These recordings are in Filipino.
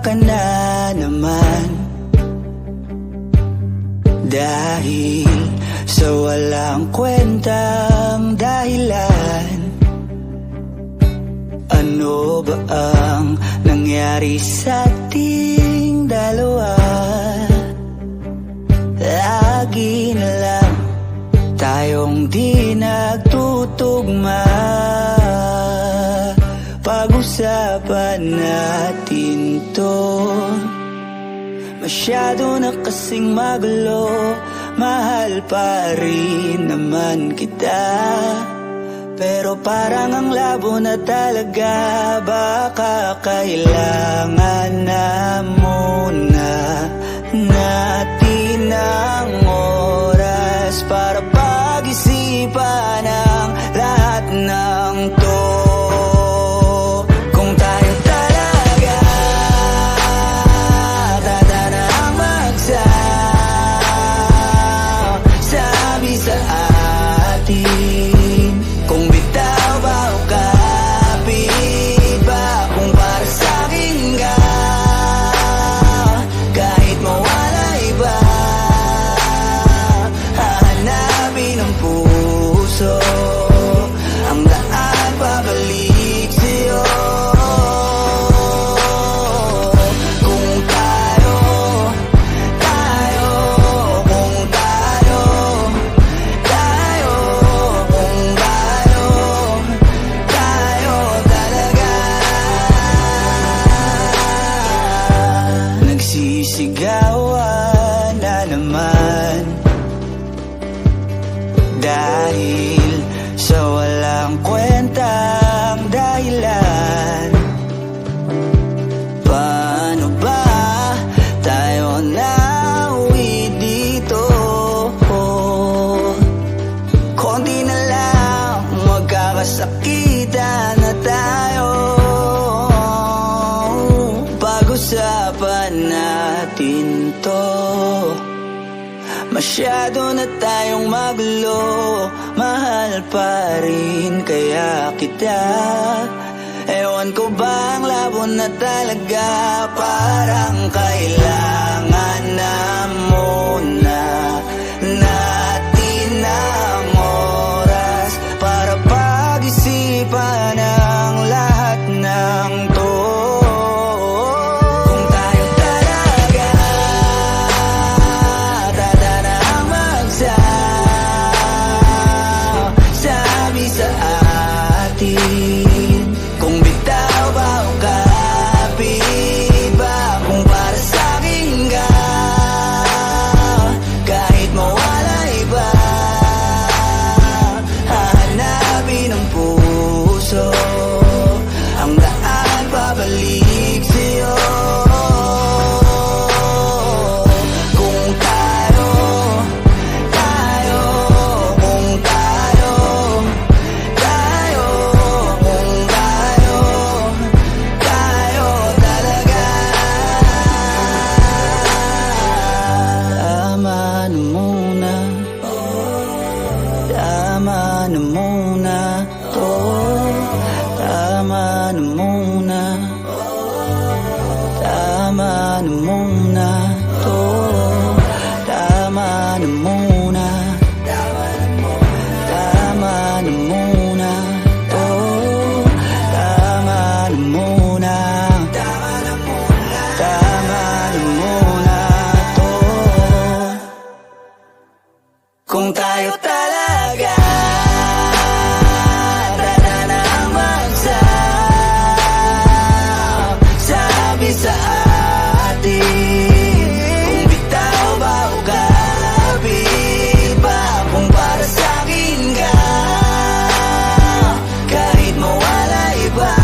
ka na naman, dahil sa walang kwentang dahilan. Ano ba ang nangyari sa ating dalawa? Lagi na lang tayong di nagtutugma. Pag-usapan natin to. Masyado na kasing magulo, mahal pa rin naman kita. Pero parang ang labo na talaga, baka kailangan na muna natin ang oras para pag-isipan ang lahat ng to. Kung tayo talaga tatanang magsasabi sa atin, kung bitaw ba o kapit ba, kung para sa'kin ka, kahit mawala iba, hahanapin ang puso, ang daan pabalik sa'yo. Kung tayo, kung tayo, kung tayo talaga. Nagsisigawan na naman, dahil sa walang kwentang dahilan. Paano ba tayo nauwi dito? Konti na lang, magkakasakitan na tayo. Pag-usapan natin to. Masyado na tayong magulo, mahal pa rin kaya kita. Ewan ko ba ang labo na talaga, parang kailangan na muna natin ang oras para pag-isipan ang lahat ng to. Kung tayo talaga tatanang magsasabi sa atin, kung bitaw ba o kapit ba, kung para sa'kin ka, kahit mawala iba, hahanapin ang puso, ang daan pabalik sa'yo. Kung tayo, kung tayo, kung tayo talaga. Tama na muna, tama na muna to. Tama na muna, tama na muna to. Tama na muna, tama na muna to. Tama na muna, tama na muna to. Kung tayo talaga tatanang magsasabi sa atin, kung bitaw ba o kapit ba, kung para sa'kin ka, kahit mawala iba,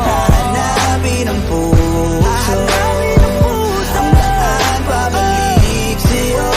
hahanapin ang puso, ang daan pabalik sa'yo.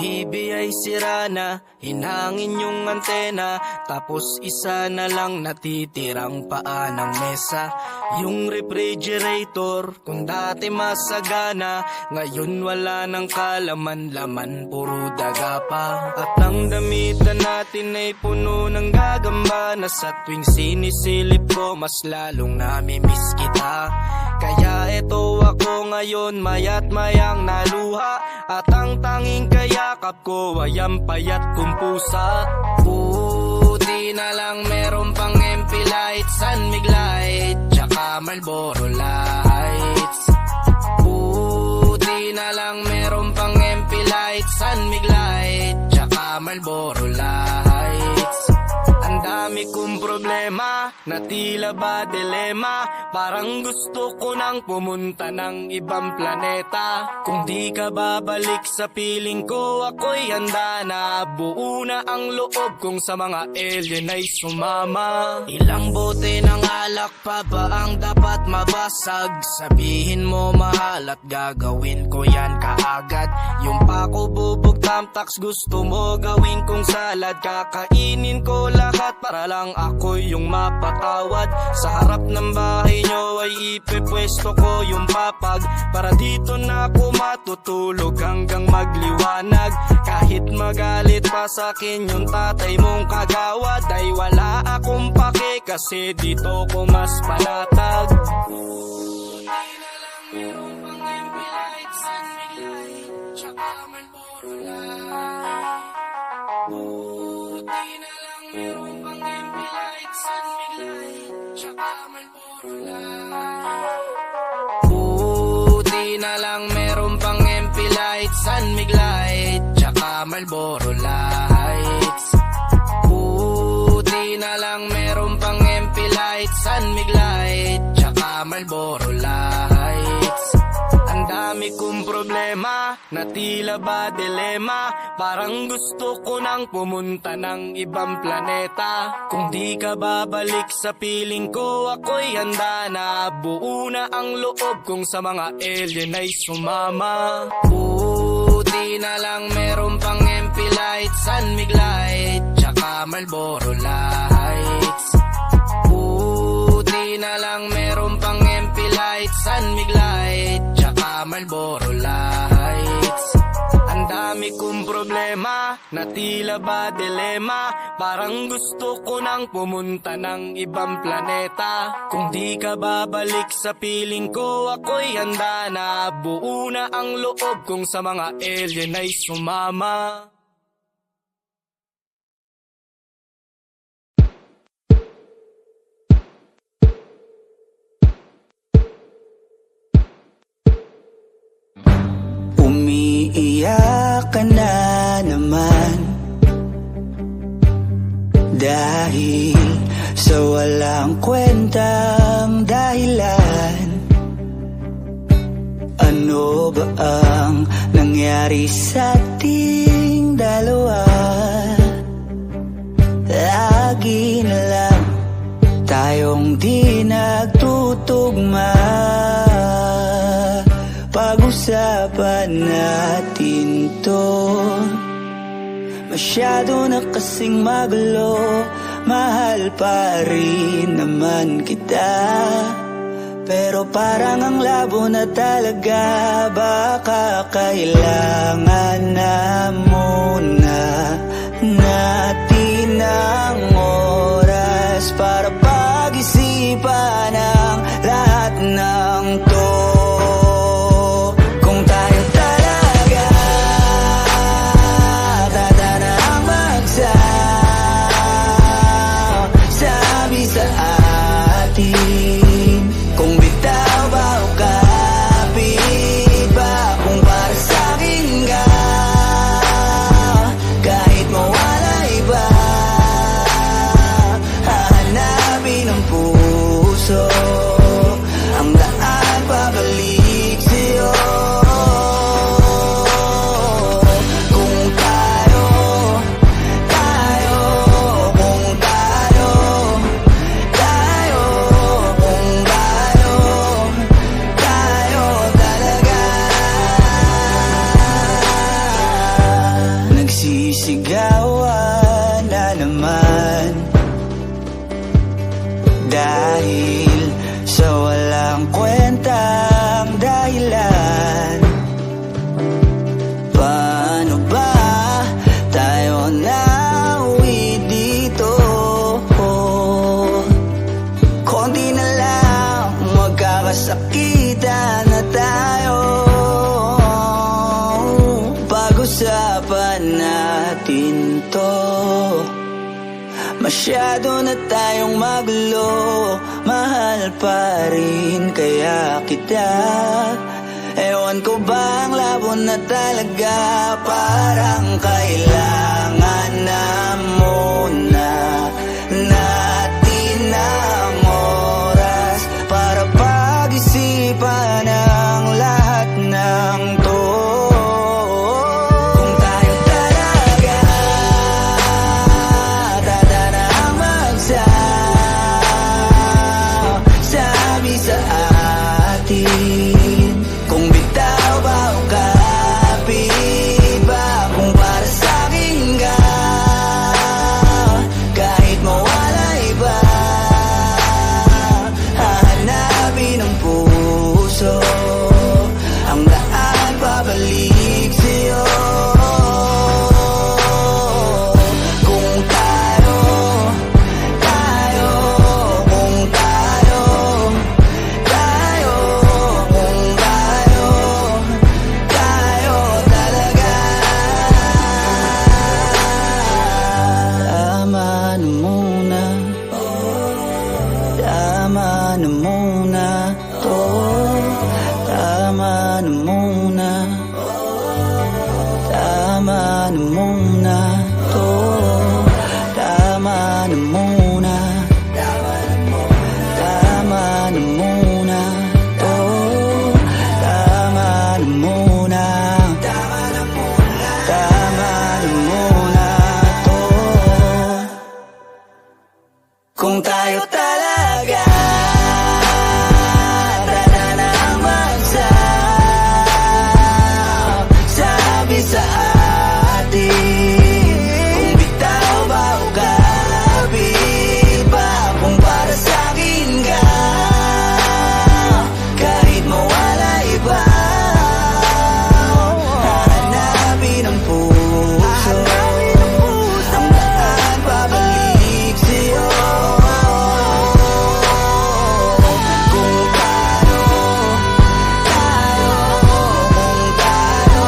TV ay sira na, hinangin yung antena, tapos isa na lang natitirang paa ng mesa. Yung refrigerator, kung dati masagana, ngayon wala nang kalaman-laman, puro daga pa. At ang damitan natin ay puno ng gagamba, na sa tuwing sinisilip ko, mas lalong namimiss kita. Kaya eto ako ngayon, mayat mayang naluha, at ang tanging kayakap ko ay ang payat kong pusa. Buti na lang meron pang MP lights, San Mig light, tsaka Marlboro lights. Buti na lang meron pang MP lights, San Mig light, tsaka Marlboro lights. Ang dami kong problema, na tila ba dilema, parang gusto ko nang pumunta ng ibang planeta. Kung di ka babalik sa piling ko, ako'y handa na, buo na ang loob kong sa mga alien ay sumama. Ilang bote ng alak pa ba ang dapat mabasag? Sabihin mo mahal at gagawin ko yan kaagad. Yung pako bubog tamtax, gusto mo gawin kong salad, kakainin ko lahat para lang ako yung mapatawad. Sa harap ng bahay nyo ay ipepwesto ko yung papag, para dito na ako matutulog hanggang magliwanag. Kahit magalit pa sa'kin yung tatay mong kagawad, ay wala akong pake kasi dito ko mas panatag. Buti na lang meron pang MP lights, San Mig light, tsaka Marlboro light. Buti na lang meron pang MP lights, San Mig light, tsaka Marlboro light. Buti na lang meron pang MP lights, San Mig light, tsaka Marlboro lights. Buti na lang meron pang MP lights, San Mig light, tsaka Marlboro lights. Ang dami kong problema, na tila ba dilema, parang gusto ko nang pumunta ng ibang planeta. Kung di ka babalik sa piling ko, ako'y handa na, buo na ang loob kong sa mga alien ay sumama. Buti na lang meron pang MP lights, San Mig light, tsaka Marlboro lights. Buti na lang meron pang MP lights, San Mig light, tsaka Marlboro lights. Ang dami kong problema, na tila ba dilema, parang gusto ko nang pumunta ng ibang planeta. Kung di ka babalik sa piling ko, ako'y handa na, buo na ang loob kong sa mga alien ay sumama. Umiiyak ka na naman, dahil sa walang kwentang dahilan. Ano ba ang nangyari sa ating dalawa? Lagi na lang tayong di nagtutugma. Pag-usapan natin to, masyado na kasing magulo, mahal pa rin naman kita. Pero parang ang labo na talaga, baka kailangan na muna natin ang oras para pag-isipan ang lahat ng to. Hanapin dahil sa walang kwentang dahilan. Paano ba tayo nauwi dito? Konti na lang magkakasakitan na tayo. Pag-usapan natin to. Masyado na tayong magulo, mahal pa rin kaya kita. Ewan ko ba ang labo na talaga, parang kailangan na muna natin ang oras para pag-isipan ang lahat ng to. Kung tayo talaga tatanang magsasabi sa atin, kung bitaw ba o kapit ba, kung para sa'kin ka, kahit mawala iba, hahanapin ng puso ang daan pabalik sa'yo. Kung tayo, kung tayo, kung tayo talaga. Tama na muna, tama na muna to. Tama na muna, tama na muna to. Tama na muna, tama na muna to. Tama na muna, tama na muna to. Kung tayo talaga tatanang magsasabi sa atin, kung bitaw ba o kapit ba, kung para sa'kin ka, kahit mawala iba, hahanapin ang puso ang daan pabalik sa'yo. Kung tayo, kung tayo, tayo talaga.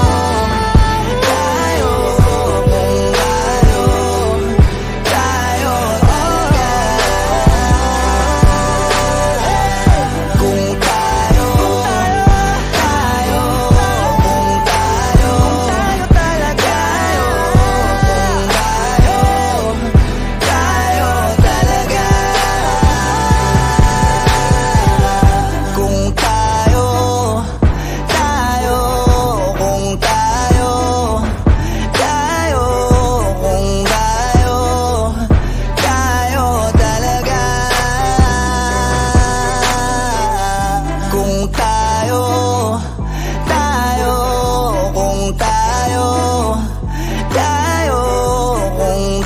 Kung tayo, kung tayo talaga. Tayo talaga. Kung tayo, kung tayo, kung tayo talaga. Kung tayo, kung tayo, kung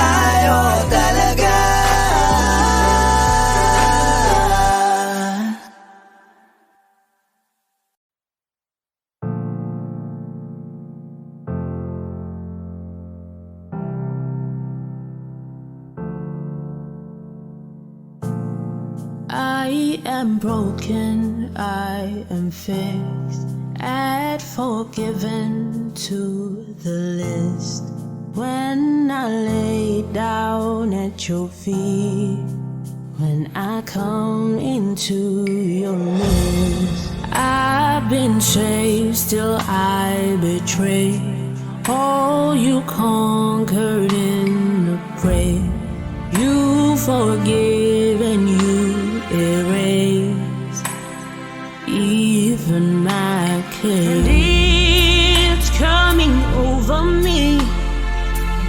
tayo talaga. I am broken, I am fixed, add forgiven to the list. When I lay down at your feet, when I come into your midst, I've been saved, still I betray all you conquered in the grave. You forgive and you erase even my case. It's coming over me.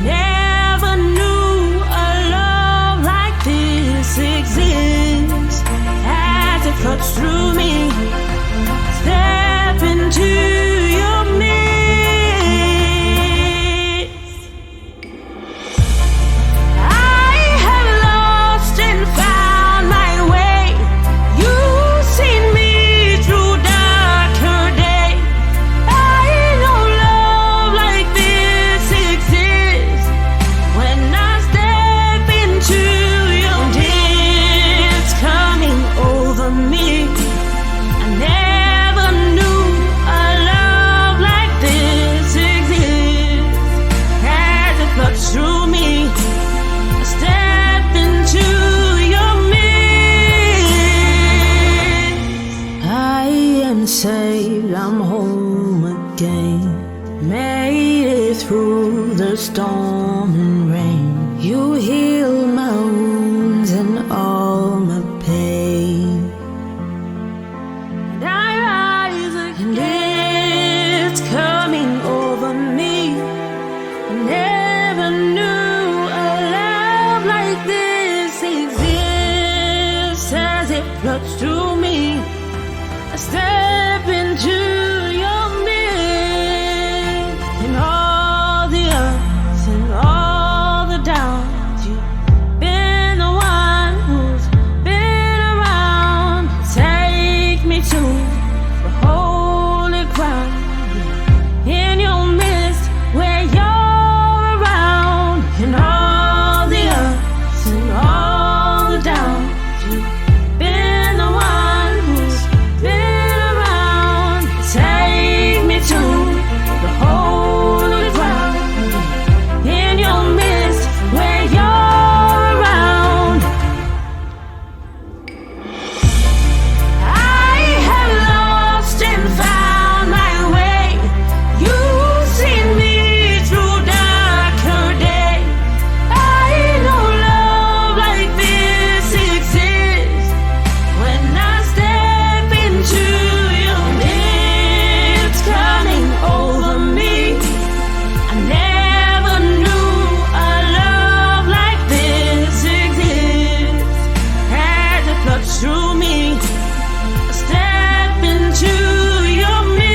Never knew a love like this exists. As it cuts through me, step into your midst. I have lost the storm and rain. You heal my wounds and all my pain. And I rise again, and it's coming over me. I never knew a love like this exists. As it floods through me, I step into your midst. And all the ups and all the downs, you've been the one who's been around. Take me to the holy ground, in your midst where you're around. And all the ups and all the downs, you've been the one who's been around. Take me to the holy ground, in your midst where you're around. I have lost and found my way. You've seen me through darker days. I know love like this exists. When I step into your midst, coming over me. I never knew a love like this exists. As it floods through me, I step into your midst.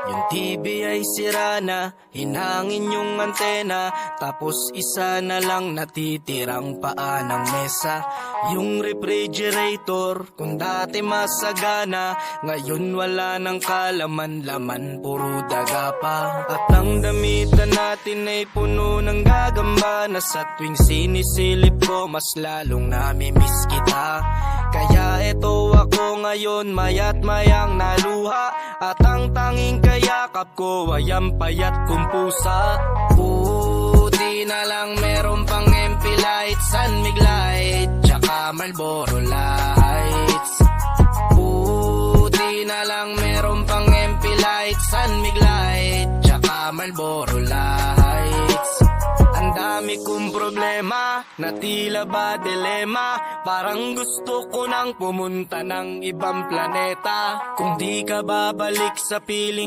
Yung TV ay sira na, hinangin yung antena, tapos isa na lang natitirang paa ng mesa. Yung refrigerator, kung dati masagana, ngayon wala ng kalaman-laman, puro daga pa. At ang damitan natin ay puno ng gagamba, na sa tuwing sinisilip ko, mas lalong namimiss kita. Kaya eto ako ngayon, mayat mayang naluha, at ang tanging kayakap ko ay ang payat kong pusa. Buti na lang meron pang MP light, San Mig light, tsaka Marlboro lights. Buti na lang meron pang MP light, San Mig light, tsaka Marlboro lights. Ang dami kong problema, na tila ba dilema, parang gusto ko nang pumunta ng ibang planeta. Kung di ka babalik sa piling